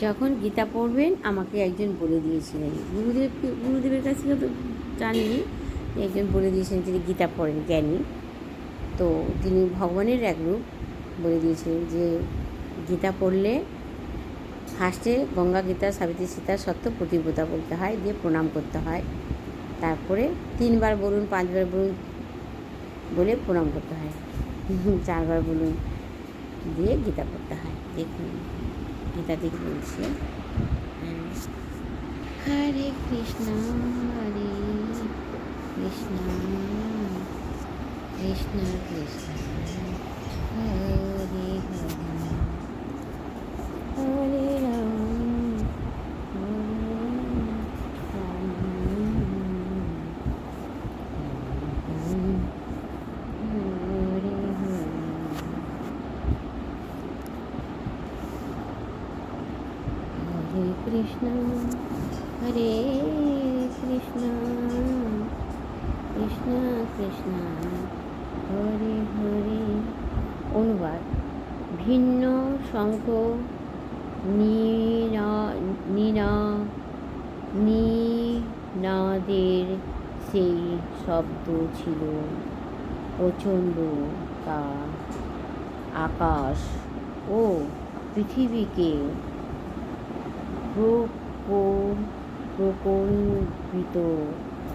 যখন গীতা পড়বেন আমাকে একজন বলে দিয়েছিলেন, গুরুদেবের কাছ থেকে তো জানিনি, একজন বলে দিয়েছিলেন তিনি গীতা পড়েন, জ্ঞানী। তো তিনি ভগবানের এক রূপ, বলে দিয়েছিলেন যে গীতা পড়লে ফার্স্টে গঙ্গা, গীতা, সাবিত্রী, সীতা, সত্য, প্রতিব্রতা বলতে হয়, দিয়ে প্রণাম করতে হয়, তারপরে 3বার বলুন, 5বার বলুন, বলে প্রণাম করতে হয়, 4বার বলুন, দিয়ে গীতা পড়তে হয়। দেখুন গীতা থেকে বলছি, হরে কৃষ্ণ হরে কৃষ্ণ কৃষ্ণ কৃষ্ণ হরে হরে, হরে রাম হরে রাম, হরে হরে, হরে কৃষ্ণ হরে কৃষ্ণ কৃষ্ণ কৃষ্ণ হরে হরে। অনুবাদ: ভিন্ন শঙ্খ নিনাদের সেই শব্দ ছিল প্রচণ্ড, তা আকাশ ও পৃথিবীকে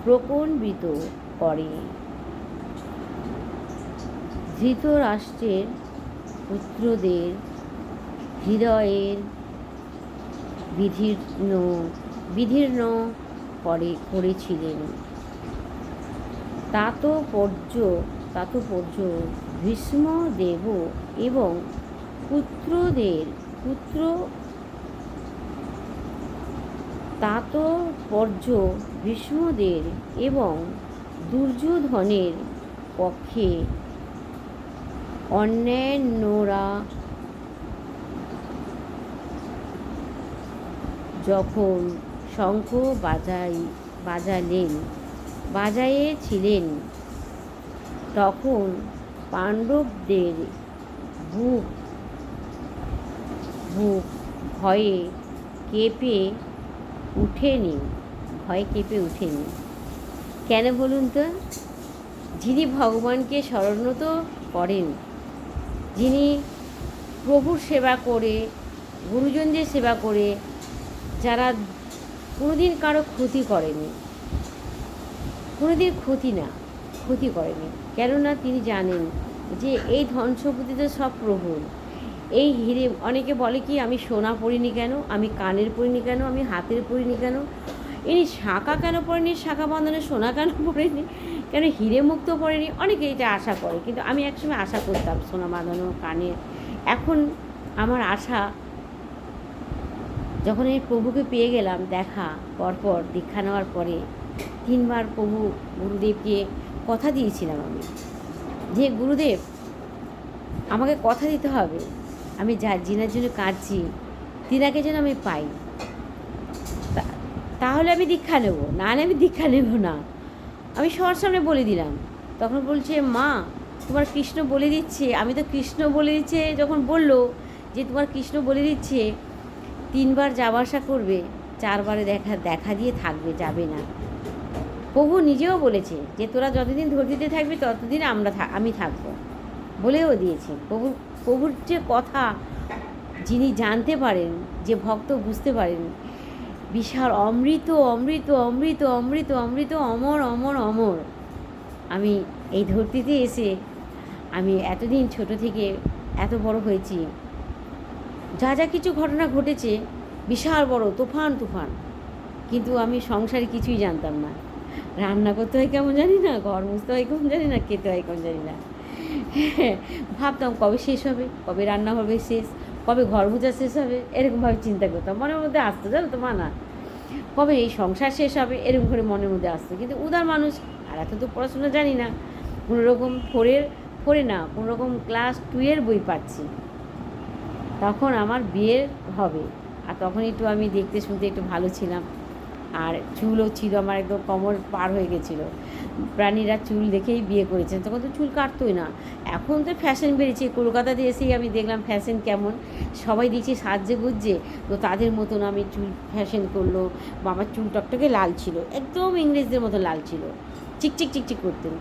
প্রকম্পিত করে। ধৃতরাষ্ট্রের পুত্রদের হৃদয়ের বিদীর্ণ করেছিলেন। তাৎপর্য ভীষ্মদেব এবং দুর্যোধনের পক্ষে অন্যান্যরা যখন শঙ্খ বাজাইয়েছিলেন, তখন পাণ্ডবদের বুক ভয়ে কেঁপে উঠেনি। কেন বলুন তো? যিনি ভগবানকে স্মরণত করেন, যিনি প্রভুর সেবা করে, গুরুজনদের সেবা করে, যারা কোনোদিন কারো ক্ষতি করেনি, কোনোদিন ক্ষতি করেনি, কেননা তিনি জানেন যে এই ধন সম্পত্তি তো সব প্রভুর। এই হিরে, অনেকে বলে কি আমি সোনা পরিনি কেন, আমি কানের পরিনি কেন, আমি হাতের পরিনি কেন, ইনি শাঁখা কেন পড়েনি, শাঁখা বন্ধনে সোনা কেন পড়েনি, কেন হিরে মুক্ত পড়েনি, অনেকে এটা আশা করে। কিন্তু আমি একসময় আশা করতাম সোনা বাঁধানো কানে। এখন আমার আশা, যখন এই প্রভুকে পেয়ে গেলাম, দেখা পরপর দীক্ষা নেওয়ার পরে 3বার প্রভু গুরুদেবকে কথা দিয়েছিলাম আমি, যে গুরুদেব আমাকে কথা দিতে হবে, আমি যিনার জন্য কাঁদছি তিনাকে যেন আমি পাই, তাহলে আমি দীক্ষা নেব, নাহলে আমি দীক্ষা নেব না। আমি সবার সামনে বলে দিলাম। তখন বলছে, মা তোমার কৃষ্ণ বলে দিচ্ছে। আমি তো কৃষ্ণ বলে দিচ্ছে, যখন বললো যে তোমার কৃষ্ণ বলে দিচ্ছে 3বার যাওয়া আসা করবে, 4বারে দেখা দিয়ে থাকবে, যাবে না। প্রভু নিজেও বলেছে যে তোরা যতদিন ধৈর্যতে থাকবি ততদিন আমি থাকবো, বলেও দিয়েছে। প্রভুর যে কথা যিনি জানতে পারেন, যে ভক্ত বুঝতে পারেন, বিশাল অমৃত অমৃত অমৃত অমৃত অমৃত, অমর অমর অমর। আমি এই ধরতিতে এসে আমি এতদিন ছোট থেকে এত বড় হয়েছি, যা কিছু ঘটনা ঘটেছে বিশাল বড় তুফান, কিন্তু আমি সংসারে কিছুই জানতাম না। রান্না করতে হয় কেমন জানি না, ঘর মুছতে হয় কেমন জানি না, খেতে হয় কেমন জানি না। ভাবতাম কবে শেষ হবে, কবে রান্না হবে শেষ, কবে ঘর মোছা শেষ হবে, এরকমভাবে চিন্তা করতাম, মনের মধ্যে আসতো, জানো তো মানা, কবে এই সংসার শেষ হবে, এরকম করে মনের মধ্যে আসতো। কিন্তু উদার মানুষ, আর এত তো পড়াশোনা জানি না, কোনোরকম কোনোরকম ক্লাস 2 বই পাচ্ছি। তখন আমার বিয়ে হবে, আর তখন একটু আমি দেখতে শুনতে একটু ভালো ছিলাম, আর চুলও ছিল আমার একদম কোমর পার হয়ে গেছিলো। প্রাণীরা চুল দেখেই বিয়ে করেছেন, তখন তো চুল কাটতোই না। এখন তো ফ্যাশন বেরিয়েছে, কলকাতাতে এসেই আমি দেখলাম ফ্যাশন কেমন, সবাই দেখছি সাজে গুজছে, তো তাদের মতন আমি চুল ফ্যাশন করলো। বা আমার চুল টকটকে লাল ছিল, একদম ইংরেজদের মতো লাল ছিল, চিকচিক চিকচিক করতেন।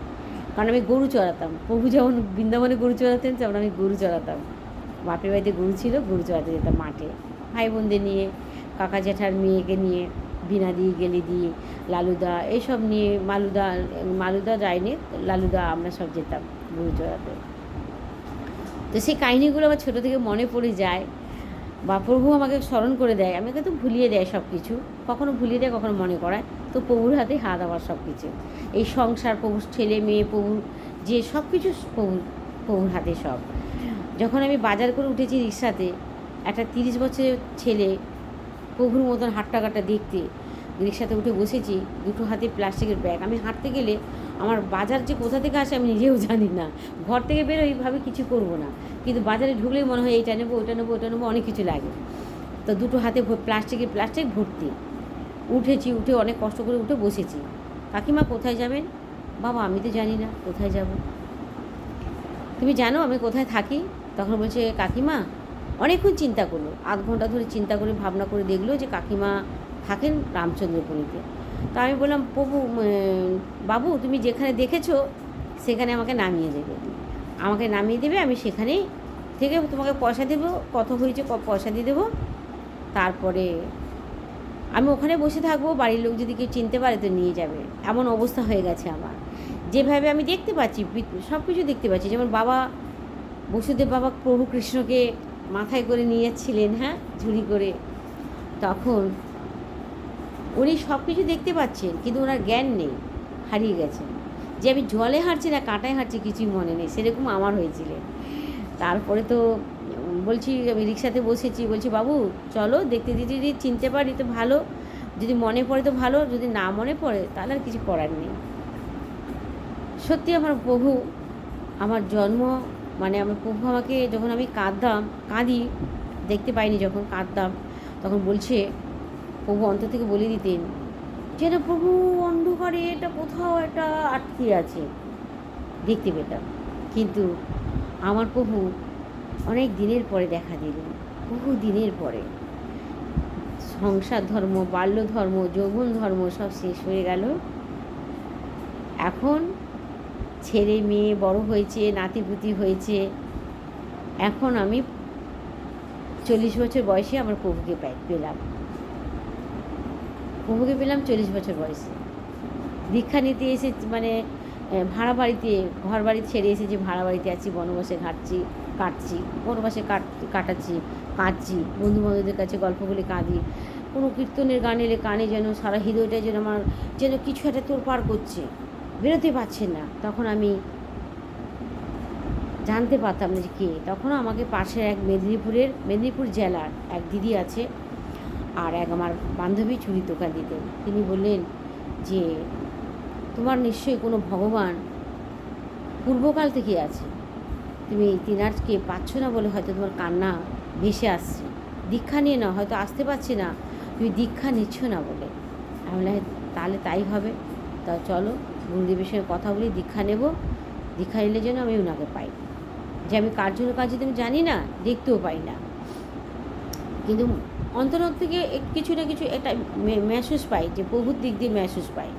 কারণ আমি গরু চড়াতাম, প্রভু যেমন বৃন্দাবনে গরু চড়াতেন তেমন আমি গরু চড়াতাম। বাপের বাড়িতে গরু ছিল, গরু চড়াতে যেতাম মাঠে ভাই বোনদের নিয়ে, কাকা জ্যাঠার মেয়েকে নিয়ে, বিনাদি গেলিদি লালুদা এইসব নিয়ে, মালুদা যায়নি, লালুদা আমরা সব যেতাম গরু চড়াতে। তো সেই কাহিনিগুলো আমার ছোটো থেকে মনে পড়ে যায়, বা প্রভু আমাকে স্মরণ করে দেয়, আমাকে তো ভুলিয়ে দেয় সব কিছু, কখনো ভুলিয়ে দেয় কখনো মনে করায়। তো প্রভুর হাতে হাত আমার সব কিছু, এই সংসার, প্রভুর ছেলে মেয়ে, প্রভুর যে সব কিছু প্রভুর হাতে সব। যখন আমি বাজার করে উঠেছি রিক্সাতে, একটা 30 বছরের ছেলে প্রভুর মতন হাঁটাঘাটা দেখতে, রিক্সাতে উঠে বসেছি, দুটো হাতে প্লাস্টিকের ব্যাগ। আমি হাঁটতে গেলে আমার বাজার যে কোথা থেকে আসে আমি নিজেও জানি না, ঘর থেকে বেরোই ভাবে কিছু করব না, কিন্তু বাজারে ঢুকলেই মনে হয় এইটা নেবো, ওটা নেবো, ওটা নেবো, অনেক কিছু লাগে। তো দুটো হাতে প্লাস্টিক ভর্তি। উঠেছি, উঠে অনেক কষ্ট করে উঠে বসেছি। কাকিমা কোথায় যাবেন? বাবা আমি তো জানি না কোথায় যাব। তুমি জানো আমি কোথায় থাকি? তখন বলছে কাকিমা, অনেকক্ষণ চিন্তা করলো, আধ ঘন্টা ধরে চিন্তা করে ভাবনা করে দেখলো যে কাকিমা থাকেন রামচন্দ্রপুরীতে। তো আমি বললাম বাবু তুমি যেখানে দেখেছো সেখানে আমাকে নামিয়ে দেবে, আমি সেখানেই থেকে তোমাকে পয়সা দেবো, কত হয়েছে পয়সা দিয়ে দেবো, তারপরে আমি ওখানে বসে থাকবো, বাড়ির লোক যদি কেউ চিনতে পারে তো নিয়ে যাবে। এমন অবস্থা হয়ে গেছে আমার, যেভাবে আমি দেখতে পাচ্ছি সব কিছু দেখতে পাচ্ছি। যেমন বাবা বসুদেব বাবা প্রভু কৃষ্ণকে মাথায় করে নিয়ে যাচ্ছিলেন, হ্যাঁ, ঝুড়ি করে, তখন উনি সব কিছু দেখতে পাচ্ছেন কিন্তু ওনার জ্ঞান নেই, হারিয়ে গেছেন। যে আমি জলে হাঁটছি না কাঁটায় হাঁটছি কিছুই মনে নেই, সেরকম আমার হয়েছিলেন। তারপরে তো বলছি, আমি রিক্সাতে বসেছি, বলছি বাবু চলো দেখতে দিতে, যদি চিনতে পারি তো ভালো, যদি মনে পড়ে তো ভালো, যদি না মনে পড়ে তাহলে আর কিছু করার নেই। সত্যি আমার প্রভু, আমার জন্ম মানে আমার প্রভু আমাকে যখন আমি কাঁদি, দেখতে পাইনি যখন কাঁদতাম, তখন বলছে প্রভু অন্তর থেকে বলে দিতেন যে না প্রভু অন্ধকারে এটা কোথাও একটা আটকে আছে, দেখতে পেতাম। কিন্তু আমার প্রভু অনেক দিনের পরে দেখা দিলেন, বহু দিনের পরে। সংসার ধর্ম, বাল্য ধর্ম, যৌবন ধর্ম সব শেষ হয়ে গেল। এখন ছেলে মেয়ে বড় হয়েছে, নাতিপুতি হয়েছে, এখন আমি 40 বছর বয়সে আমার প্রভুকে পেলাম। 40 বছর বয়সে দীক্ষা নিতে এসে, মানে ভাড়া বাড়িতে, ঘর বাড়ি ছেড়ে এসেছি, ভাড়া বাড়িতে আছি, বনবাসে কাটছি, বনবাসে কাঁদছি, বন্ধু বান্ধবদের কাছে গল্প বলে কাঁদি, কোনো কীর্তনের গান এলে কানে যেন সারা হৃদয়টা যেন আমার যেন কিছু একটা তোড়পাড় করছে, বেরোতে পারছে না। তখন আমি জানতে পারতাম না যে কে। তখন আমাকে পাশে এক মেদিনীপুর জেলার এক দিদি আছে, আর এক আমার বান্ধবী চুড়ির দোকান দিতেন, তিনি বললেন যে তোমার নিশ্চয়ই কোনো ভগবান পূর্বকাল থেকে আছে, তুমি তিনারকে পাচ্ছ না বলে হয়তো তোমার কান্না ভেসে আসছে, দীক্ষা নিয়ে নাও, হয়তো আসতে পারছি না, তুমি দীক্ষা নিচ্ছ না বলে। আমি বললাম তাহলে তাই হবে, তা চলো গুরুদেবের সঙ্গে কথা বলি, দীক্ষা নেব, দীক্ষা নিলে যেন আমি ওনাকে পাই। যে আমি কার জন্য কাজ আমি জানি না, দেখতেও পাই না, কিন্তু অন্তর থেকে কিছু না কিছু একটা মেসেজ পাই, যে প্রভুর দিক দিয়ে মেসেজ পাই।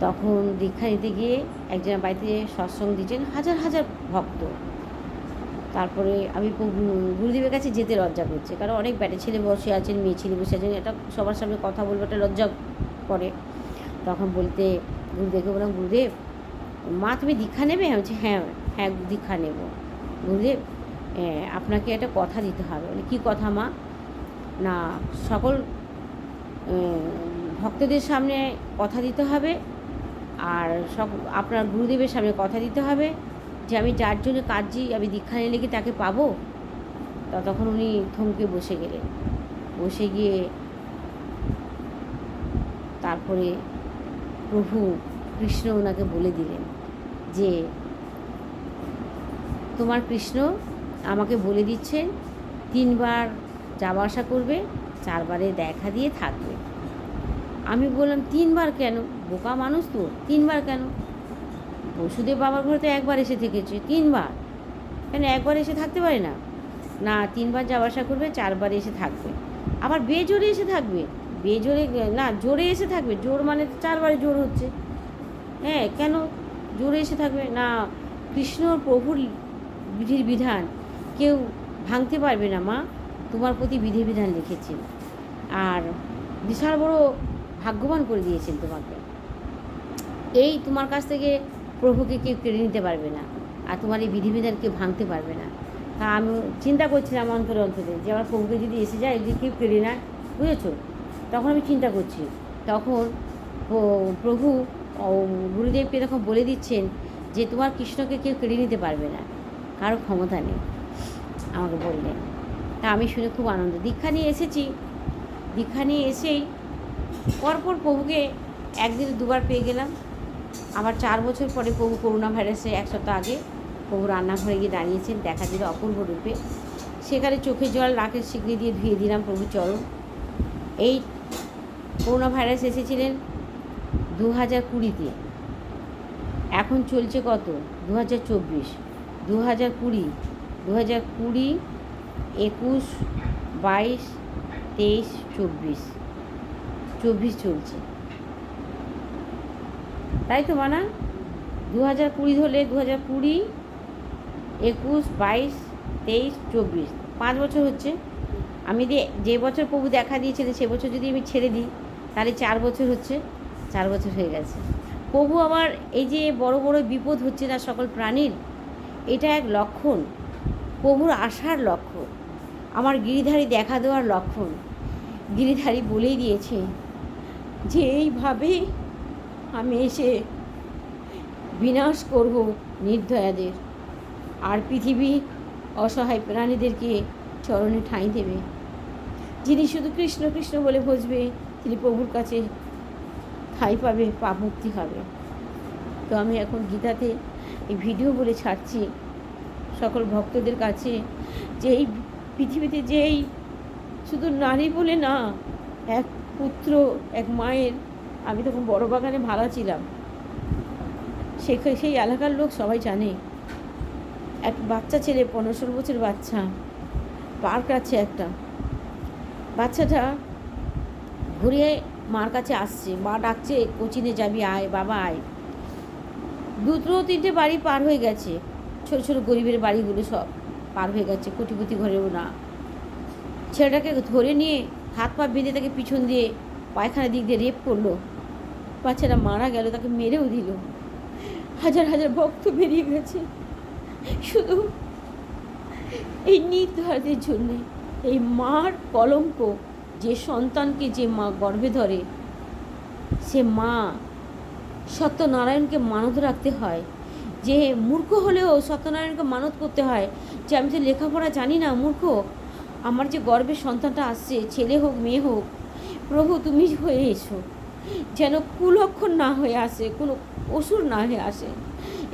তখন দীক্ষা নিতে গিয়ে একজনের বাড়িতে সৎসঙ্গ দিচ্ছেন হাজার হাজার ভক্ত। তারপরে আমি গুরুদেবের কাছে যেতে লজ্জা করছে, কারণ অনেক ব্যাটে ছেলে বসে আছেন, মেয়ে ছেলে বসে আছেন, এটা সবার সামনে কথা বলবো একটা লজ্জা করে। তখন বলতে গুরুদেবকে বললাম, গুরুদেব মা তুমি দীক্ষা নেবে? আমি বলছি হ্যাঁ হ্যাঁ দীক্ষা নেব। গুরুদেব আপনাকে একটা কথা দিতে হবে। মানে কী কথা মা? না সকল ভক্তদের সামনে কথা দিতে হবে, আর আপনার গুরুদেবের সামনে কথা দিতে হবে যে আমি যার জন্য কাজী আমি দীক্ষা নিলে কি তাকে পাবো? তখন উনি থমকে বসে গেলেন, বসে গিয়ে তারপরে প্রভু কৃষ্ণ ওনাকে বলে দিলেন যে তোমার কৃষ্ণ আমাকে বলে দিচ্ছেন 3 বার যাওয়া আসা করবে, 4 বারে দেখা দিয়ে থাকবে। আমি বললাম 3 বার কেন? বোকা মানুষ তো, 3 বার কেন? বসুদেব বাবার ঘরে তো 1 বার এসে থেকেছে, 3 বার কেন? 1 বার এসে থাকতে পারে না? না, 3 বার যাওয়া আসা করবে, 4 বার এসে থাকবে। আবার বেজোরে এসে থাকবে, বেজোরে না, জোরে এসে থাকবে। জোর মানে তো 4 বারে জোর হচ্ছে। হ্যাঁ, কেন জোরে এসে থাকবে না? কৃষ্ণ প্রভুর বিধির বিধান কেউ ভাঙতে পারবে না মা। তোমার প্রতি বিধিবিধান লিখেছেন, আর বিশাল বড় ভাগ্যবান করে দিয়েছেন তোমাকে। এই তোমার কাছ থেকে প্রভুকে কেউ কেড়ে নিতে পারবে না, আর তোমার এই বিধিবিধান কেউ ভাঙতে পারবে না। তা আমি চিন্তা করছিলাম অন্তরে অন্তরে যে আমার প্রভুকে যদি এসে যায়, যদি কেউ কেড়ে নেয়, বুঝেছো? তখন আমি চিন্তা করছি, তখন প্রভু গুরুদেবকে তখন বলে দিচ্ছেন যে তোমার কৃষ্ণকে কেউ কেড়ে নিতে পারবে না, কারো ক্ষমতা নেই, আমাকে বললেন। তা আমি শুনে খুব আনন্দ। দীক্ষা নিয়ে এসেছি, দীক্ষা নিয়ে এসেই পরপর প্রভুকে 1 দিনে 2 বার পেয়ে গেলাম। আবার 4 বছর পরে প্রভু করোনা ভাইরাসে 1 সপ্তাহ আগে প্রভু রান্নাঘরে গিয়ে দাঁড়িয়েছেন, দেখা দিল অপূর্ব রূপে। সেখানে চোখের জল রাখের শিকড়ি দিয়ে ধুয়ে দিলাম প্রভু চরণ। এই করোনা ভাইরাস এসেছিলেন 2020-তে, এখন চলছে কত? 2024, 2020, 2020, 21, 22, 23, 24 চলছে, তাই তো মানা? 2020 ধরলে 2020, 21, 22, 23, 24, 5 বছর হচ্ছে। আমি যে বছর প্রভু দেখা দিয়েছিলেন সে বছর যদি আমি ছেড়ে দিই, তাহলে 4 বছর হচ্ছে, 4 বছর হয়ে গেছে। প্রভু আমার এই যে বড় বড় বিপদ হচ্ছে না সকল প্রাণীর, এটা এক লক্ষণ, প্রভুর আসার লক্ষণ, আমার গিরিধারী দেখা দেওয়ার লক্ষণ। গিরিধারী বলেই দিয়েছে যে এইভাবে আমি এসে বিনাশ করব নির্দয়াদের, আর পৃথিবী অসহায় প্রাণীদেরকে চরণে ঠাঁই দেবে। যিনি শুধু কৃষ্ণ কৃষ্ণ বলে বসবে, তিনি প্রভুর কাছে ঠাঁই পাবে, পাপ মুক্তি হবে। তো আমি এখন গীতাতে এই ভিডিও বলে ছাড়ছি সকল ভক্তদের কাছে যে এই পৃথিবীতে যে এই শুধু নারী বলে না, এক পুত্র, এক মায়ের, আমি তখন বড় বাগানে ভাড়া ছিলাম, সেই এলাকার লোক সবাই জানে, এক বাচ্চা ছেলে 15-16 বছর বাচ্চা, পার্ক আছে একটা, বাচ্চাটা ঘুরিয়ে মার কাছে আসছে, মা ডাকছে কোচিনে যাবি, আয় বাবা আয়। 2-3টে বাড়ি পার হয়ে গেছে, ছোটো ছোটো গরিবের বাড়িগুলো সব পার হয়ে গেছে, কোটিপতি ঘরেও না। ছেলেটাকে ধরে নিয়ে হাত পা বেঁধে তাকে পিছন দিয়ে পায়খানা দিক দিয়ে রেপ করলো, বাচ্চাটা মারা গেল, তাকে মেরেও দিল। হাজার হাজার ভক্ত বেরিয়ে গেছে শুধু এই নির্দয়দের জন্যে। এই মার কলঙ্ক, যে সন্তানকে যে মা গর্ভে ধরে, সে মা সত্যনারায়ণকে মানত রাখতে হয়, যে মূর্খ হলেও সত্যনারায়ণকে মানত করতে হয় যে আমি তো লেখাপড়া জানি না, মূর্খ, আমার যে গর্ভে সন্তানটা আসছে, ছেলে হোক মেয়ে হোক, প্রভু তুমি হয়ে এসো, যেন কুলক্ষণ না হয়ে আসে, কোনো অসুর না হয়ে আসে,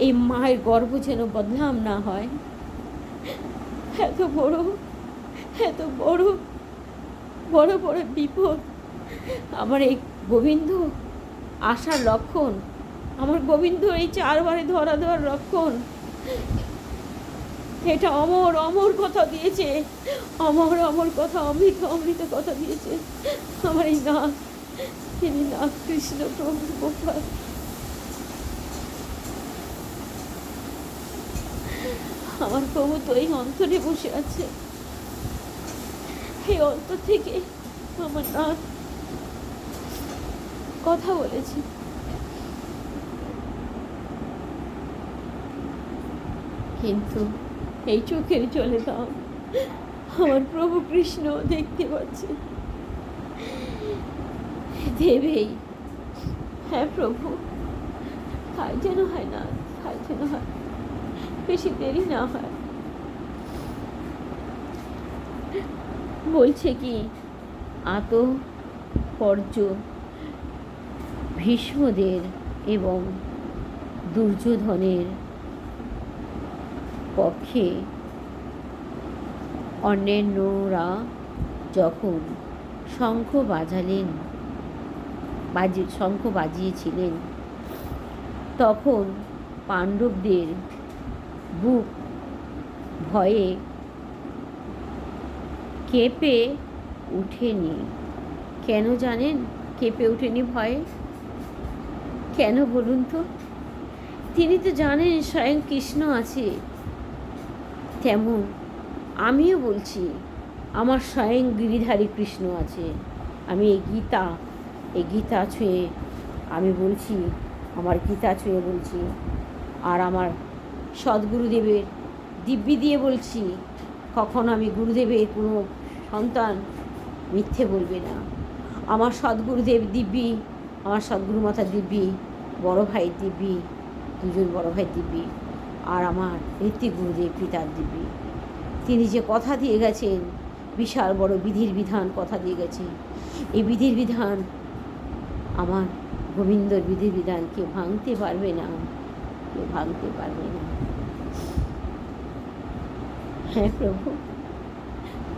এই মায়ের গর্ভ যেন বদনাম না হয়। এত বড় এত বড় বড় বড় বিপদ, আমার এই গোবিন্দ আসার লক্ষণ, আমার গোবিন্দ এই 4 বারে ধরা দেওয়ার লক্ষণ। এটা অমর অমর কথা দিয়েছে, অমর অমর কথা, অমৃত অমৃত কথা দিয়েছে আমার এই নাথ, তিনি নাথ কৃষ্ণ প্রভু গোপাল। আমার প্রভু তো এই অন্তরে বসে আছে, এই অন্তর থেকে আমার নাথ কথা বলেছে। কিন্তু এই চোখের জলে দাও আমার প্রভু কৃষ্ণ দেখতে পাচ্ছে, দেবেই। হ্যাঁ প্রভু, তাই যেন হয় না, তাই যেন হয়, বেশি দেরি না হয়। বলছে কি আতপর্য ভীষ্মদের এবং দুর্যোধনের পক্ষে অন্যান্যরা যখন শঙ্খ বাজালেন, শঙ্খ বাজিয়েছিলেন, তখন পাণ্ডবদের বুক ভয়ে কেঁপে ওঠেনি। কেন জানেন কেঁপে ওঠেনি ভয়ে? কেন বলুন তো? তিনি তো জানেন স্বয়ং কৃষ্ণ আছে। তেমন আমিও বলছি আমার স্বয়ং গিরিধারী কৃষ্ণ আছে। আমি এই গীতা ছুঁয়ে আমি বলছি, আমার গীতা ছুঁয়ে বলছি, আর আমার সদ্গুরুদেবের দিব্যি দিয়ে বলছি, কখনো আমি গুরুদেবের কোনো সন্তান মিথ্যে বলবে না। আমার সদ্গুরুদেব দিব্যি, আমার সদ্গুরু মাতা দিব্যি, বড় ভাই দিব্যি, দুজন বড় ভাই দিব্যি, আর আমার ঋত্বিক গুরুদেব পিতার দিব্যি। তিনি যে কথা দিয়ে গেছেন, বিশাল বড় বিধির বিধান কথা দিয়ে গেছেন, এই বিধির বিধান, আমার গোবিন্দর বিধির বিধান কেউ ভাঙতে পারবে না, কেউ ভাঙতে পারবে না। হ্যাঁ প্রভু,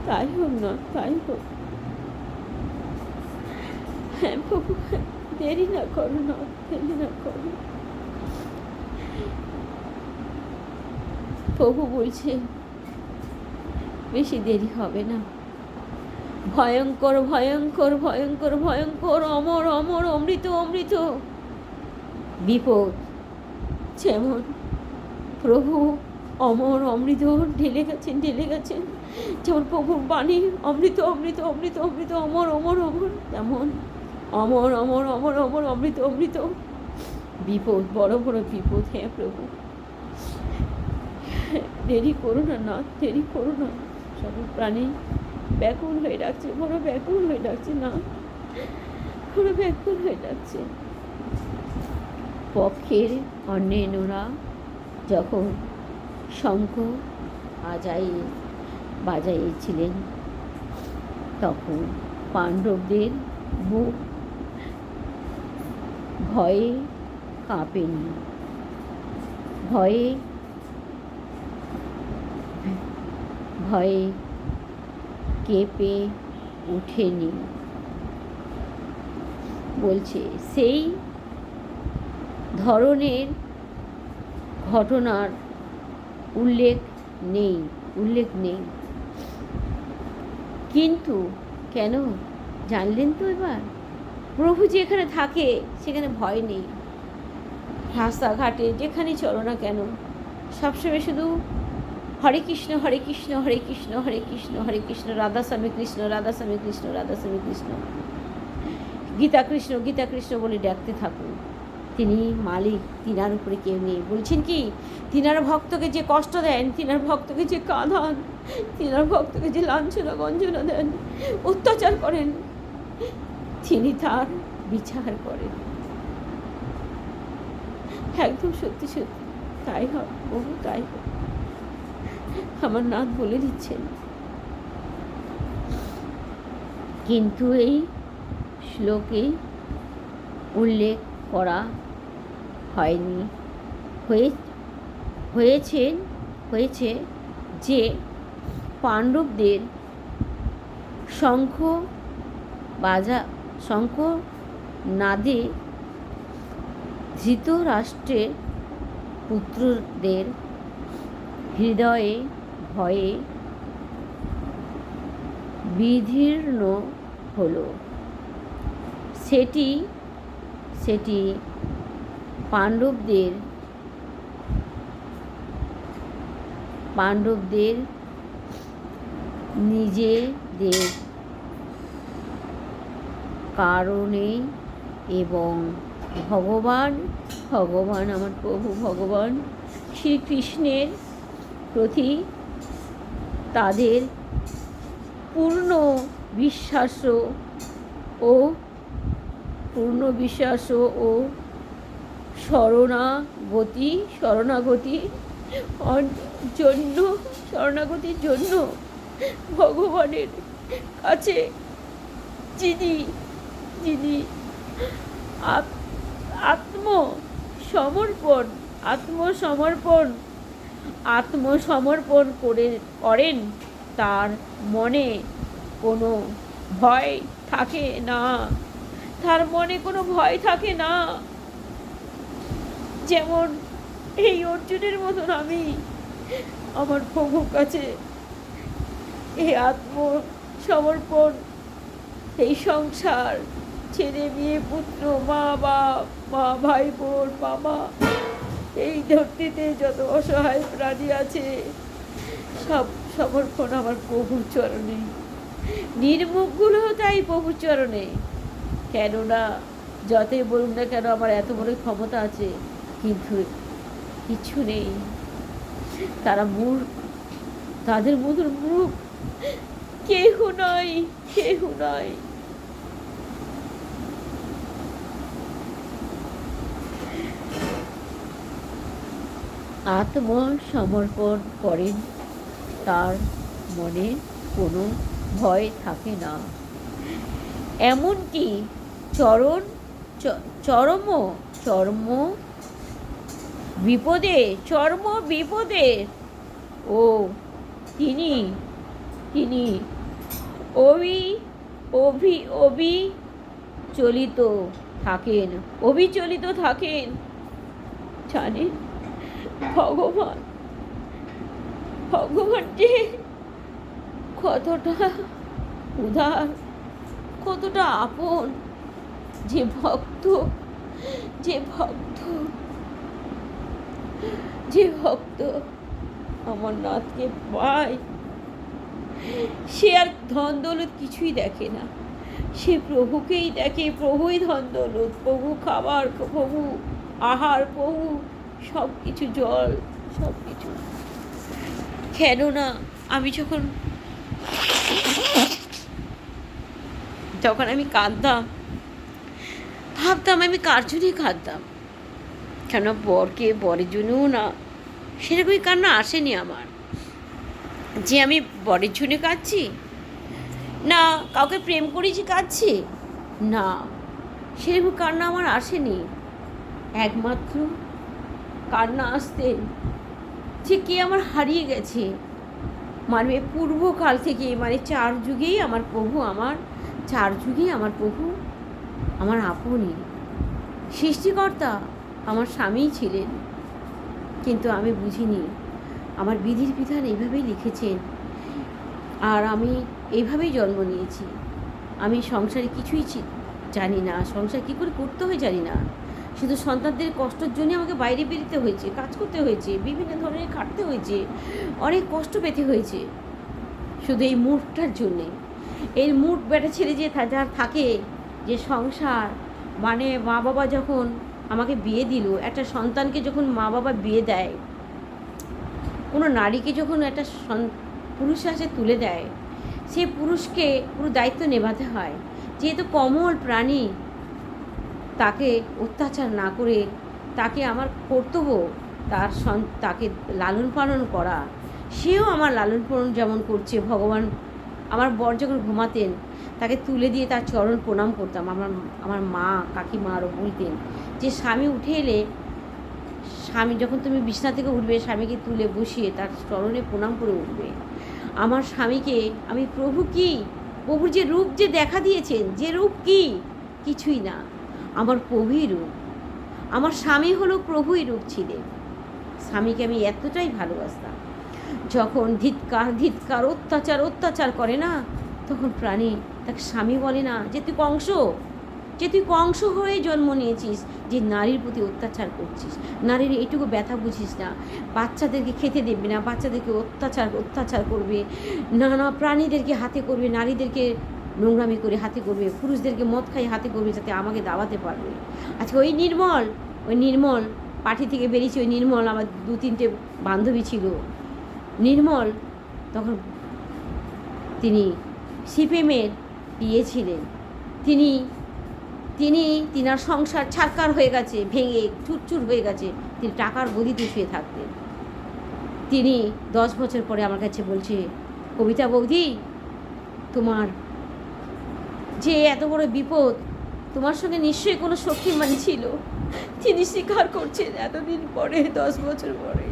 তাই হোক না, তাই হোক। হ্যাঁ প্রভু, দেরি না করো না, দেরি না করো। প্রভু বলছে বেশি দেরি হবে না। ভয়ঙ্কর ভয়ঙ্কর ভয়ঙ্কর ভয়ঙ্কর অমর অমর অমৃত অমৃত বিপদ, যেমন প্রভু অমর অমৃত ঢেলে গেছেন, যেমন প্রভুর বাণী অমৃত অমৃত অমৃত অমৃত অমর অমর অমর, তেমন অমর অমর অমর অমর অমৃত অমৃত বিপদ, বড় বড় বিপদ। হ্যাঁ প্রভু, দেরি করো না, না দেরি করো না। সব প্রাণী ব্যাকুল হয়ে ডাকছে, বড় ব্যাকুল হয়ে ডাকছে, না বড় ব্যাকুল হয়ে ডাকছে। পক্ষের অন্যান্যরা যখন শঙ্খ বাজাইয়েছিলেন, তখন পাণ্ডবদের বুক ভয়ে কাঁপেনি, ভয়ে কেঁপে ওঠেনি। বলছে সেই ধরনের ঘটনার উল্লেখ নেই। কিন্তু কেন জানলেন তো এবার? প্রভু যেখানে থাকে সেখানে ভয় নেই। রাস্তাঘাটে যেখানে চলো না কেন, সবসময় শুধু হরে কৃষ্ণ হরে কৃষ্ণ হরে কৃষ্ণ হরে কৃষ্ণ হরে কৃষ্ণ, রাধাস্বামী কৃষ্ণ রাধাস্বামী কৃষ্ণ রাধাস্বামী কৃষ্ণ, গীতা কৃষ্ণ গীতা কৃষ্ণ বলে ডাকতে থাকুন। তিনি মালিক, তিনার উপরে কেউ নেই। বলছেন কি, তিনার ভক্তকে যে কষ্ট দেন, তিনার ভক্তকে যে কাঁদান, তিনার ভক্তকে যে লাঞ্ছনা গঞ্জনা দেন, অত্যাচার করেন, তিনি তার বিচার করেন। একদম সত্যি সত্যি তাই হয় বহু, তাই হয়। আমার নাথ বলে দিচ্ছেন। কিন্তু এই শ্লোকে উল্লেখ করা হয়নি, হয়েছে যে পাণ্ডবদের শঙ্খ নাদে ধৃতরাষ্ট্রের পুত্রদের হৃদয়ে ভয়ে বিদীর্ণ হল। সেটি পাণ্ডবদের নিজেদের কারণে এবং ভগবান আমার প্রভু ভগবান শ্রীকৃষ্ণের প্রতি তাদের পূর্ণ বিশ্বাস ও শরণাগতির জন্য ভগবানের কাছে যিনি আত্মসমর্পণ করেন, তার মনে কোনো ভয় থাকে না, তার মনে কোনো ভয় থাকে না। যেমন এই অর্জুনের মতন আমি আমার প্রভুর কাছে এই আত্মসমর্পণ, এই সংসার, ছেলে মেয়ে পুত্র, মা বাপ, মা ভাই বোন, মামা, এই ধরতিতে যত অসহায় প্রাণী আছে সব সমর্পণ আমার প্রভুর চরণে। নির্মুখগুলো তাই প্রভুর চরণে। কেননা যতই বলুন না কেন আমার এত বড় ক্ষমতা আছে, কিন্তু কিছু নেই। তারা মূর্খ, তাদের মতন মূর্খ কেহ নয়, কেহ নয়। আত্মসমর্পণ করেন, তার মনে কোনো ভয় থাকে না। এমনকি চরম বিপদে ও তিনি অবিচলিত থাকেন। জানেন ভগবান যে কতটা উদার, কতটা আপন। যে ভক্ত আমার নাথকে পায়, সে আর ধন দৌলত কিছুই দেখে না, সে প্রভুকেই দেখে। প্রভুই ধন দৌলত, প্রভু খাবার, প্রভু আহার, প্রভু সব কিছু, জল, সব কিছু। কেননা আমি যখন আমি কাঁদতাম, ভাবতাম আমি কার জন্যই কাঁদতাম। কেন বরের জন্যও না, সেরকমই কান্না আসেনি আমার যে আমি বরের জন্য কাঁদছি, না কাউকে প্রেম করেছি কাঁদছি, না সেরকম কান্না আমার আসেনি। একমাত্র কান্না আসতে যে কে আমার হারিয়ে গেছে, মানে পূর্বকাল থেকে, মানে 4 যুগেই আমার প্রভু, আমার আপনই সৃষ্টিকর্তা আমার স্বামীই ছিলেন। কিন্তু আমি বুঝিনি আমার বিধির বিধান এইভাবেই লিখেছেন, আর আমি এইভাবেই জন্ম নিয়েছি। আমি সংসারে কিছুই জানি না, সংসার কী করে করতে হয় জানি না। শুধু সন্তানদের কষ্টের জন্য আমাকে বাইরে বেরোতে হয়েছে, কাজ করতে হয়েছে, বিভিন্ন ধরনের খাটতে হয়েছে, অনেক কষ্ট পেতে হয়েছে, শুধু এই মুডটার জন্যে। এই মুড বেটা ছেড়ে যে যার থাকে, যে সংসার, মানে মা বাবা যখন আমাকে বিয়ে দিল, একটা সন্তানকে যখন মা বাবা বিয়ে দেয়, কোনো নারীকে যখন একটা পুরুষের কাছে তুলে দেয়, সেই পুরুষকে পুরো দায়িত্ব নেভাতে হয়। যেহেতু কোমল প্রাণী, তাকে অত্যাচার না করে, তাকে আমার কর্তব্য তাকে লালন পালন করা। সেও আমার লালন পালন যেমন করছে ভগবান। আমার বর যখন ঘুমাতেন, তাকে তুলে দিয়ে তার চরণ প্রণাম করতাম। আমার মা কাকিমা আরও বলতেন যে স্বামী উঠে এলে, স্বামী যখন তুমি বিছানা থেকে উঠবে, স্বামীকে তুলে বসিয়ে তার চরণে প্রণাম করে উঠবে। আমার স্বামীকে আমি প্রভুর যে রূপ যে দেখা দিয়েছেন, যে রূপ কিছুই না, আমার প্রভুই রূপ। আমার স্বামী হলো প্রভুই রূপ ছিলেন। স্বামীকে আমি এতটাই ভালোবাসতাম। যখন ধিৎকার অত্যাচার করে না, তখন প্রাণী তাকে স্বামী বলে না, যে তুই কংস হয়ে জন্ম নিয়েছিস, যে নারীর প্রতি অত্যাচার করছিস, নারীর এইটুকু ব্যথা বুঝিস না, বাচ্চাদেরকে খেতে দেবে না, বাচ্চাদেরকে অত্যাচার করবে, নানা প্রাণীদেরকে হাতে করবে, নারীদেরকে নোংরামি করে হাতে করবে, পুরুষদেরকে মদ খাই হাতে করবে, যাতে আমাকে দাবাতে পারবে। আজকে ওই নির্মল পার্টি থেকে বেরিয়েছে, ওই নির্মল, আমার 2-3টে বান্ধবী ছিল, নির্মল তখন তিনি সিপিএমের ইয়ে ছিলেন। তিনার সংসার ছারকার হয়ে গেছে, ভেঙে চুরচুর হয়ে গেছে, তিনি টাকার গদিতে শুয়ে থাকতেন। তিনি 10 বছর পরে আমার কাছে বলছে, কবিতা বৌদি, তোমার যে এত বড় বিপদ, তোমার সঙ্গে নিশ্চয়ই কোনো সখীমানি ছিল। তিনি স্বীকার করছেন এতদিন পরে, 10 বছর পরে।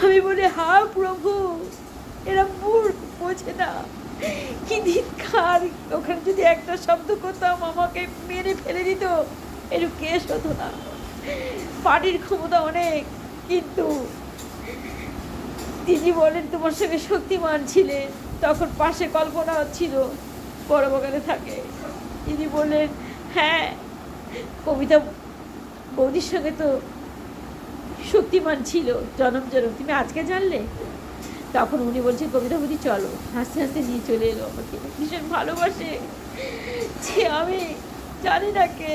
আমি বলি, হ্যাঁ প্রভু, এরা আর ওখানে যদি একটা শব্দ করতাম আমাকে মেরে ফেলে দিত, একটু কেস হতো না। পার্টির ক্ষমতা অনেক, কিন্তু তিনি বলেন তোমার সঙ্গে শক্তিমান ছিলেন। তখন পাশে কল্পনা ছিল, বড় বাগানে থাকে। তিনি বললেন, হ্যাঁ কবিতা বৌদির সঙ্গে তো শক্তিমান ছিল জনম জনম, তুমি আজকে জানলে? তখন উনি বলছেন, কবিতা বৌদি চলো। হাসতে হাসতে নিয়ে চলে এলো আমাকে, ভীষণ ভালোবাসে, যে আমি জানি না কে।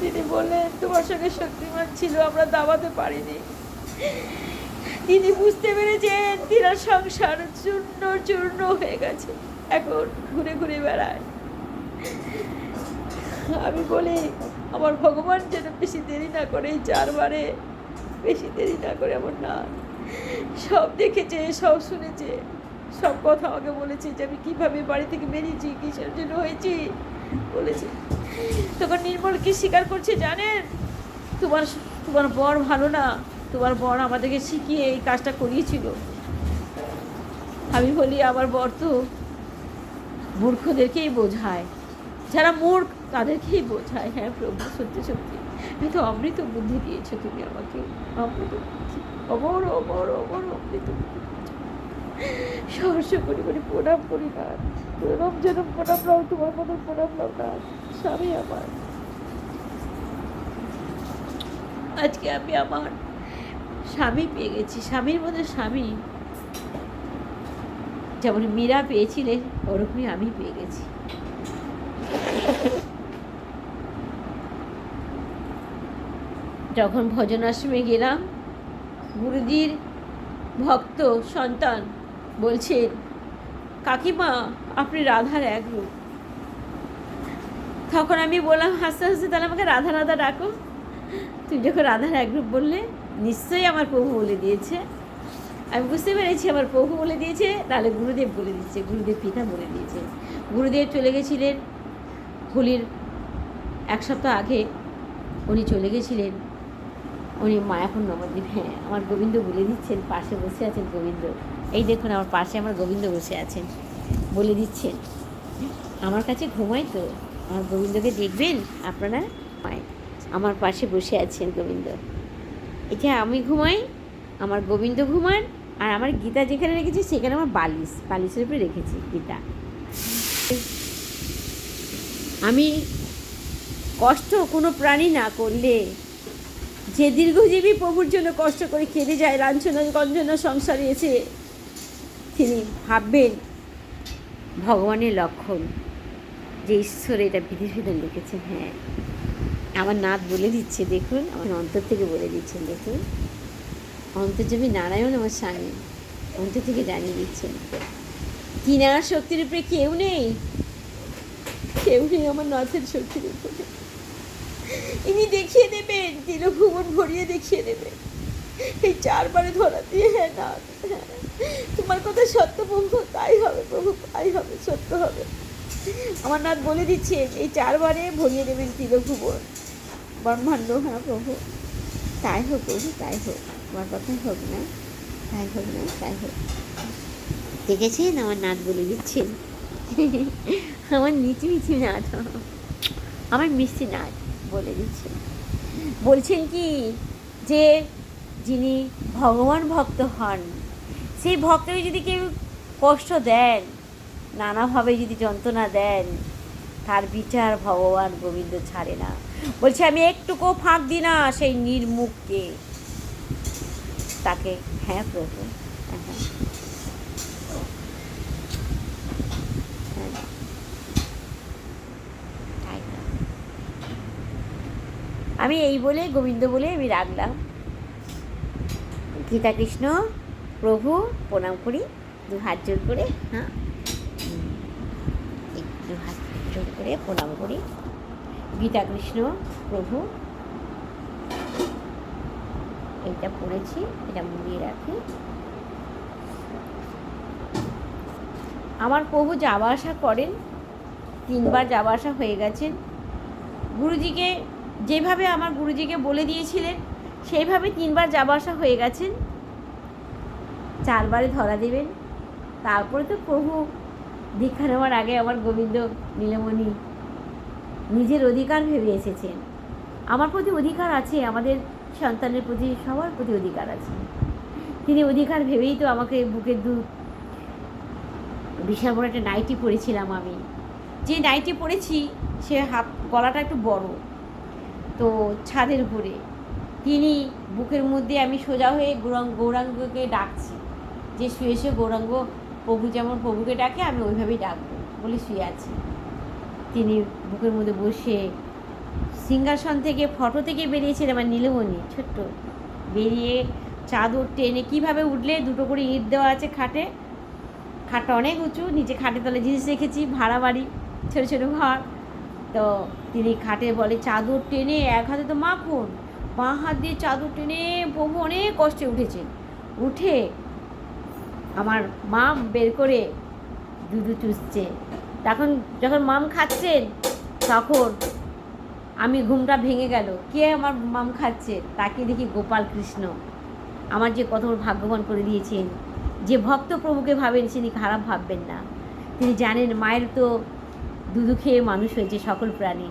তিনি বললেন তোমার সঙ্গে শক্তিমান ছিল, আমরা দাবাতে পারিনি। তিনি বুঝতে পেরেছেন তিনার সংসার চূর্ণ চূর্ণ হয়ে গেছে, এখন ঘুরে ঘুরে বেড়ায়। আমি বলি আমার ভগবান যেন বেশি দেরি না করে, 4 বারে বেশি দেরি না করে আমার না সব দেখেছে, সব শুনেছে, সব কথা আমাকে বলেছে, যে আমি কীভাবে বাড়ি থেকে বেরিয়েছি, কিসের জন্য হয়েছি বলেছে। তখন নির্মল কি স্বীকার করছে জানেন? তোমার বর ভালো না, তোমার বর আমাদেরকে শিখিয়ে এই কাজটা করিয়েছিল। আমি বলি আমার বর তো মূর্খদেরকেই বোঝায়, যারা মূর্খ তাদেরকেই বোঝায়। হ্যাঁ প্রভু, সত্যি সত্যি তো অমৃত বুদ্ধি দিয়েছো তুমি আমাকে, অমৃত বুদ্ধি, অমর অমর অমর অমৃত বুদ্ধি। সহস্য করি করি প্রণাম করি না, জনম জনম প্রণাম লাও, তোমার মতো প্রণাম লাও না স্বামী আমার। আজকে আমি আমার স্বামী পেয়ে গেছি, স্বামীর মধ্যে স্বামী। যেমন মীরা পেয়েছিলেন, ওরকমই আমি পেয়ে গেছি। যখন ভজন আশ্রমে গেলাম, গুরুজির ভক্ত সন্তান বলছেন, কাকিমা আপনি রাধার এক রূপ। তখন আমি বললাম হাসতে হাসতে, তাহলে আমাকে রাধা রাধা ডাকো। তুমি যখন রাধার এক রূপ বললে, নিশ্চয়ই আমার প্রভু বলে দিয়েছে। আমি বুঝতে পেরেছি আমার প্রভু বলে দিয়েছে, তাহলে গুরুদেব বলে দিয়েছে, গুরুদেব পিতা বলে দিয়েছে। গুরুদেব চলে গেছিলেন হোলির 1 সপ্তাহ আগে, উনি চলে গেছিলেন। উনি মায়াপুর নবদ্বীপ। হ্যাঁ, আমার গোবিন্দ বলে দিচ্ছেন, পাশে বসে আছেন গোবিন্দ। এই দেখুন আমার পাশে আমার গোবিন্দ বসে আছেন, বলে দিচ্ছেন। আমার কাছে ঘুমায় তো, আমার গোবিন্দকে দেখবেন আপনারা, আমার পাশে বসে আছেন গোবিন্দ। এটা আমি ঘুমাই, আমার গোবিন্দ ঘুমান, আর আমার গীতা যেখানে রেখেছি সেখানে আমার বালিশের উপরে রেখেছি গীতা। আমি কষ্ট কোনো প্রাণী না করলে, যে দীর্ঘজীবী প্রভুর জন্য কষ্ট করে কেঁদে যায়, লাঞ্ছনা গঞ্জনা সংসারে এসে, তিনি ভাববেন ভগবানের লক্ষণ, যে ঈশ্বর এটা বিধি বিধান লিখেছেন। হ্যাঁ, আমার নাথ বলে দিচ্ছে, দেখুন আমার অন্তর থেকে বলে দিচ্ছেন, দেখুন অন্তর্যামী নারায়ণ আমার স্বামী অন্তর থেকে জানিয়ে দিচ্ছেন, তিনার শক্তির উপরে কেউ নেই, কেউ নেই আমার নাথের শক্তির উপরে। ইনি দেখিয়ে দেবেন, তিলভুবন ভরিয়ে দেখিয়ে দেবেন, এই 4 বারে ধরা দিয়ে। হ্যাঁ নাথ, হ্যাঁ তোমার কথা সত্য প্রভু, তাই হবে প্রভু, তাই হবে, সত্য হবে। আমার নাথ বলে দিচ্ছেন, এই 4 বারে ভরিয়ে দেবেন তিলভুবন ব্রহ্মাণ্ড। হ্যাঁ প্রভু, তাই হোক প্রভু, তাই হোক, আমার কথাই হোক না, তাই হোক না, তাই হোক। দেখেছেন আমার নাথ বলে দিচ্ছেন, আমার মিচি মিচি নাথ, আমার মিষ্টি নাথ বলে দিচ্ছেন। বলছেন কি, যে যিনি ভগবান ভক্ত হন, সেই ভক্তকে যদি কেউ কষ্ট দেন, নানাভাবে যদি যন্ত্রণা দেন, তার বিচার ভগবান গোবিন্দ ছাড়ে না। বলছে আমি একটুকু ফাঁক দিই না সেই নির্মুখকে, তাকে। হ্যাঁ প্রভু, হ্যাঁ। আমি এই বলে গোবিন্দ বলে আমি রাখলাম। গীতা কৃষ্ণ প্রভু প্রণাম করি 2 হাত জোর করে। হ্যাঁ, 2 হাত জোর করে প্রণাম করি। গীতা কৃষ্ণ প্রভু, এইটা পড়েছি, এটা মুড়িয়ে রাখি। আমার প্রভু যাওয়া আসা করেন, 3 বার যাওয়া আসা হয়ে গেছেন। গুরুজিকে যেভাবে আমার গুরুজিকে বলে দিয়েছিলেন, সেইভাবে 3 বার যাওয়া আসা হয়ে গেছেন। 4 বারে ধরা দেবেন, তারপরে তো প্রভু দীক্ষা নেওয়ার আগে আমার গোবিন্দ নীলমণি নিজের অধিকার ভেবে এসেছেন। আমার প্রতি অধিকার আছে, আমাদের সন্তানের প্রতি, সবার প্রতি অধিকার আছে। তিনি অধিকার ভেবেই তো আমাকে বুকের দুধ, বিশাল বড় একটা নাইটি পরেছিলাম আমি। যে নাইটি পরেছি সে হাত গলাটা একটু বড়, তো ছাদের উপরে তিনি বুকের মধ্যে, আমি সোজা হয়ে গৌরাঙ্গকে ডাকছি, যে শুয়ে শুয়ে গৌরাঙ্গ প্রভু যেমন প্রভুকে ডাকে আমি ওইভাবেই ডাকবো বলে শুয়ে আছি। তিনি বুকের মধ্যে বসে সিংহাসন থেকে, ফটো থেকে বেরিয়েছেন আমার নীলমণি ছোট্ট, বেরিয়ে চাদর টেনে কীভাবে উঠলে, দুটো করে ইট দেওয়া আছে খাটে, খাটটা অনেক উঁচু, নিচে খাটে তলে জিনিস রেখেছি, ভাড়া বাড়ি, ছোটো ছোটো ঘর। তো তিনি খাটে বলে চাদর টেনে, এক হাতে তো মাখন, বাঁ হাত দিয়ে চাদর টেনে প্রভু অনেক কষ্টে উঠেছেন। উঠে আমার মাম বের করে দুধু চুষছে। তখন যখন মাম খাচ্ছেন তখন আমি ঘুমটা ভেঙে গেল, কে আমার মাম খাচ্ছে, তাকে দেখি গোপাল কৃষ্ণ। আমার যে কত ভাগ্যবান করে দিয়েছেন, যে ভক্ত প্রভুকে ভাবেন তিনি খারাপ ভাববেন না। তিনি জানেন মায়ের তো দুধু খেয়ে মানুষ হয়েছে সকল প্রাণী,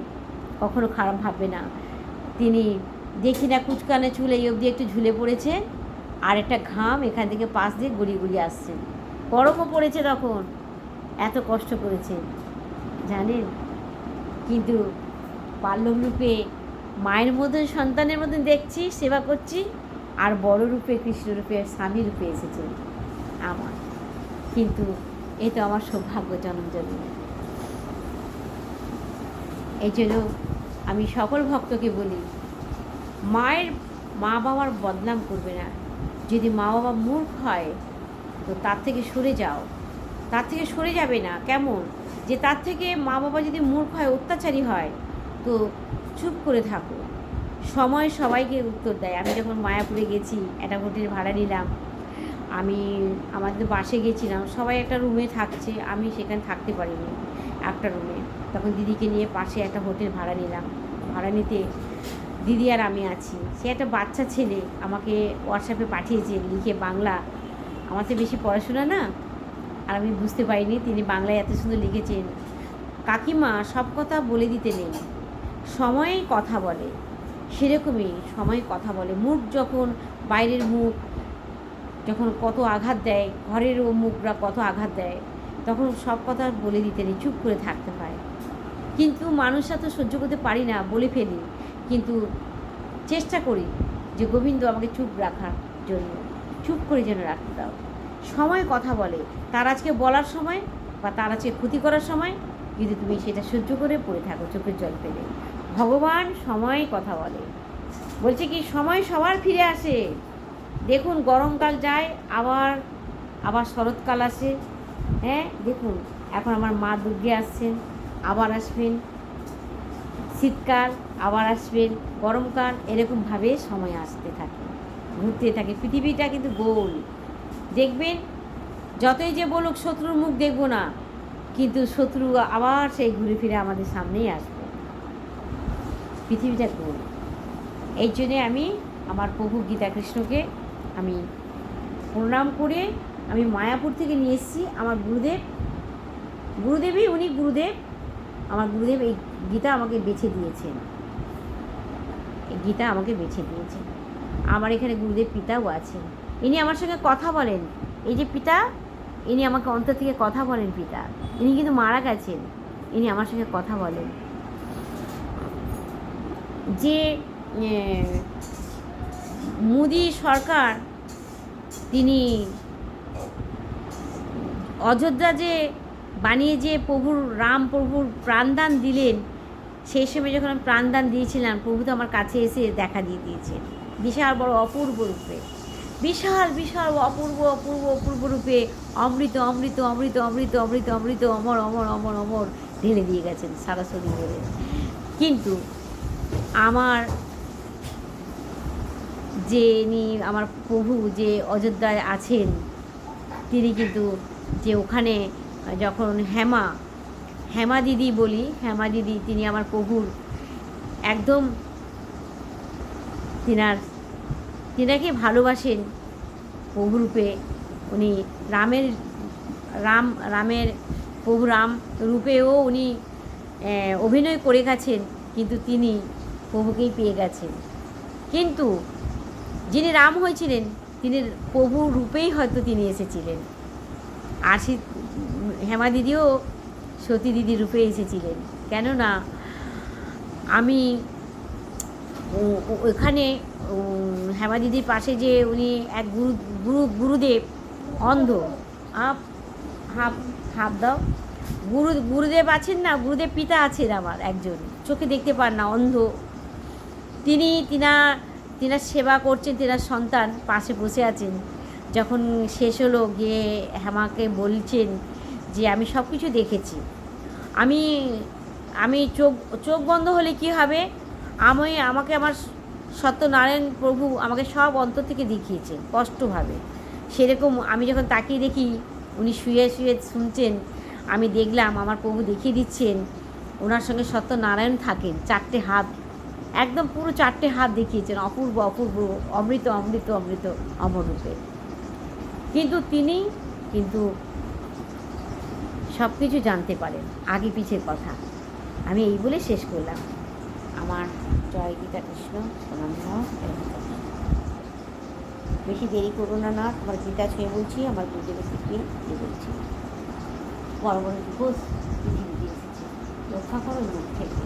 কখনো খারাপ ভাববে না। তিনি দেখি না কুচকানে চুল এই অবধি একটু ঝুলে পড়েছে, আর একটা ঘাম এখান থেকে পাশ দিয়ে গড়িয়ে গড়িয়ে আসছে। গরমও পড়েছে তখন, এত কষ্ট করেছে জানেন। কিন্তু বাল্যক রূপে মায়ের মতন, সন্তানের মতন দেখছি, সেবা করছি, আর বড় রূপে কৃষ্ণরূপে স্বামী রূপে এসেছে আমার। কিন্তু এ তো আমার সৌভাগ্য জন্ম জন্ম। এই জন্য আমি সকল ভক্তকে বলি, মা বাবার বদনাম করবে না। যদি মা বাবা মূর্খ হয় তো তার থেকে সরে যাও, তার থেকে সরে যাবে না। কেমন যে তার থেকে মা বাবা যদি মূর্খ হয়, অত্যাচারী হয়, তো চুপ করে থাকো, সময় সবাইকে উত্তর দেয়। আমি যখন মায়াপুরে গেছি, একটা হোটেল ভাড়া নিলাম, আমি আমাদের বাসে গেছিলাম, সবাই একটা রুমে থাকছে, আমি সেখানে থাকতে পারিনি একটা রুমে। তখন দিদিকে নিয়ে পাশে একটা হোটেল ভাড়া নিলাম। ভাড়া নিতে দিদি আর আমি আছি। সে একটা বাচ্চা ছেলে আমাকে হোয়াটসঅ্যাপে পাঠিয়েছে লিখে, বাংলা, আমার তো বেশি পড়াশোনা না, আর আমি বুঝতে পারিনি তিনি বাংলায় এত সুন্দর লিখেছেন। কাকিমা সব কথা বলে দিতে নেই, সময় কথা বলে, সেরকমই সময় কথা বলে। মুখ যখন, বাইরের মুখ যখন কত আঘাত দেয়, ঘরেরও মুখরা কত আঘাত দেয়, তখন সব কথা বলে দিতে নেই, চুপ করে থাকতে হয়। কিন্তু মানুষরা তো সহ্য করতে পারি না, বলে ফেলি, কিন্তু চেষ্টা করি যে গোবিন্দ আমাকে চুপ রাখার জন্য, চুপ করে যেন রাখতে দাও। সময় কথা বলে, তার আজকে বলার সময় বা তার আজকে ক্ষতি করার সময়, কিন্তু তুমি সেটা সহ্য করে পড়ে থাকো চোখের জল ফেলে। ভগবান সময় কথা বলে, বলছে কি সময় সবার ফিরে আসে। দেখুন গরমকাল যায়, আবার শরৎকাল আসে। হ্যাঁ দেখুন, এখন আমার মা দুর্গে আসছেন, আবার আসবেন, শীতকাল আবার আসবেন, গরমকাল, এরকমভাবে সময় আসতে থাকে, ঘুরতে থাকে। পৃথিবীটা কিন্তু গোল। দেখবেন যতই যে বলুক শত্রুর মুখ দেখবো না, কিন্তু শত্রু আবার সেই ঘুরে ফিরে আমাদের সামনেই আসবে। পৃথিবীটা গোল। এই জন্যে আমি আমার প্রভু গীতা কৃষ্ণকে আমি প্রণাম করে, আমি মায়াপুর থেকে নিয়ে এসেছি আমার গুরুদেবই উনি গুরুদেব। আমার গুরুদেব এই গীতা আমাকে বেছে দিয়েছেন, এই গীতা আমাকে বেছে দিয়েছেন। আমার এখানে গুরুদেব পিতাও আছেন, ইনি আমার সঙ্গে কথা বলেন। এই যে পিতা, ইনি আমাকে অন্তর থেকে কথা বলেন। পিতা ইনি কিন্তু মারা গেছেন, ইনি আমার সঙ্গে কথা বলেন। যে মোদি সরকার, তিনি অযোধ্যা যে বানিয়ে যে প্রভুর প্রাণদান দিলেন, সেই সময় যখন আমি প্রাণদান দিয়েছিলাম, প্রভু তো আমার কাছে এসে দেখা দিয়ে দিয়েছেন বিশাল বড় অপূর্ব রূপে, বিশাল বিশাল অপূর্ব অপূর্ব অপূর্ব রূপে অমৃত অমৃত অমৃত অমৃত অমৃত অমৃত অমর অমর অমর অমর ঢেলে দিয়ে গেছেন সারা শরীর ধরে। কিন্তু আমার যে আমার প্রভু যে অযোধ্যায় আছেন, তিনি কিন্তু যে ওখানে যখন হেমা দিদি বলি, হেমা দিদি, তিনি আমার প্রভুর একদম, তিনাকে ভালোবাসেন প্রভুরূপে। উনি রামের প্রভু রাম রূপেও উনি অভিনয় করে গেছেন, কিন্তু তিনি প্রভুকেই পেয়ে গেছেন। কিন্তু যিনি রাম হয়েছিলেন তিনি প্রভু রূপেই হয়তো তিনি এসেছিলেন। আর হেমা দিদিও সতী দিদি রূপে এসেছিলেন। কেননা আমি ওখানে হেমা দিদির পাশে যে উনি এক গুরুদেব অন্ধ, হাফ হাফ দাও, গুরুদেব আছেন না, গুরুদেব পিতা আছেন আমার একজন, চোখে দেখতে পান না, অন্ধ। তিনার সেবা করছেন, তিনার সন্তান পাশে বসে আছেন। যখন শেষ হলো গিয়ে হেমাকে বলছেন যে আমি সব কিছু দেখেছি, আমি চোখ বন্ধ হলে কি হবে, আমাকে আমার সত্যনারায়ণ প্রভু আমাকে সব অন্তর থেকে দেখিয়েছেন স্পষ্টভাবে। সেরকম আমি যখন তাকিয়ে দেখি উনি শুয়ে শুয়ে শুনছেন, আমি দেখলাম আমার প্রভু দেখিয়ে দিচ্ছেন ওনার সঙ্গে সত্যনারায়ণ থাকেন, 4টে হাত, একদম পুরো 4টে হাত দেখিয়েছেন, অপূর্ব অপূর্ব, অমৃত অমৃত অমৃত অমরূপে। তিনি সব কিছু জানতে পারেন, আগে পিছের কথা। আমি এই বলে শেষ করলাম। আমার জয় গীতা কৃষ্ণ প্রণাম। বেশি দেরি করো না, তোমার গীতা ছুঁয়ে বলছি, আমার গুরুদেবের থেকে বলছি, বড় বড় ঘোষ পৃথিবীতে এসেছে, রক্ষা করো মুখ থেকে।